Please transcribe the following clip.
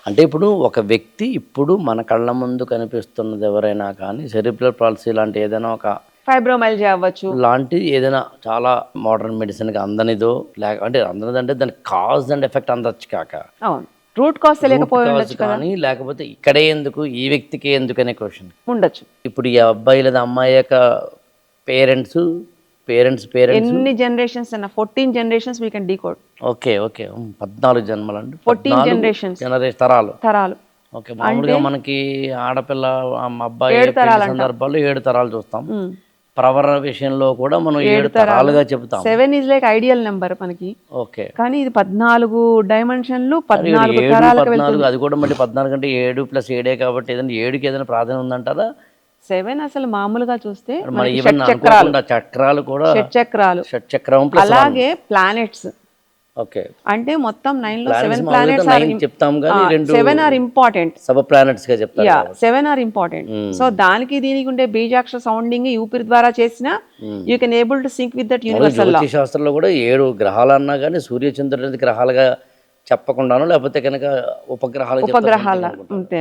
అంటే ఇప్పుడు ఒక వ్యక్తి ఇప్పుడు మన కళ్ళ ముందు కనిపిస్తున్నది ఎవరైనా కానీ సెరిబ్రల్ పాలసీ లాంటి ఏదైనా ఒక ఫైబ్రోమైల్జియా అవ్వచ్చు. లాంటి ఏదైనా చాలా మోడర్న్ మెడిసిన్కి అందనిదో లేక అంటే అందనిదంటే దానికి కాజ్ అండ్ ఎఫెక్ట్ అందచ్చు కాక అవును, రూట్ కాజ్ తెలియకపోయి root cause ఉండొచ్చు కదా. కానీ లేకపోతే ఇక్కడే ఎందుకు ఈ వ్యక్తికి ఎందుకు అనే క్వశ్చన్. ఉండొచ్చు. ఇప్పుడు ఈ అబ్బాయి లేదా అమ్మాయి యొక్క పేరెంట్స్ పేరెంట్స్ ఎన్ని జనరేషన్స్ అన్న 14 generations we can decode. Okay okay 14 జన్మలండి 14 generations. తరాలు. తరాలు. ఓకే, మామూలుగా మనకి ఆడపిల్ల అబ్బాయి 7 తరాలు అంటాం. సందర్భాల్లో 7 తరాలు చూస్తాం. ప్రవర విషయంలో కూడా మనం 7 తరాలుగా చెబుతాం. 7 is like ఐడియల్ నెంబర్ మనకి. ఓకే, కానీ ఇది 14 డైమెన్షన్లు 14 7, తరాలకు 14 వెళ్తుంది. అది కూడా మళ్ళీ 14 అంటే 7 + 7 కాబట్టి ఏదైనా 7కి ఏదైనా ప్రాధాన్యం ఉందంటారా? 7 అసలు మామూలుగా చూస్తే మరి మనకి ఈవెన్ షట్చక్రాలు, అనుకోకుండా చక్రాలు కూడా షట్చక్రాలు, షట్చక్రం ప్లస్ అలాగే ప్లానెట్స్. ఓకే, అంటే మొత్తం 9 లో 7 మామూలుగా ప్లానెట్స్ 9 చెప్తాం కానీ 2 7 ఆర్ ఇంపార్టెంట్. సబ్ ప్లానెట్స్ గా చెప్తారు. Yeah, 7 are important. సో దానికి దీనికి ఉండే బీజాక్షర సౌండింగ్ ఊపిరి ద్వారా చేసినా you can able to sync with that universal law. జ్యోతిష్ శాస్త్రంలో కూడా 7 గ్రహాలు అన్నా కానీ సూర్య చంద్రుడి గ్రహాలుగా చెప్పకుండాను లేకపోతే కనుక ఉపగ్రహాలు ఉపగ్రహాల అంతే.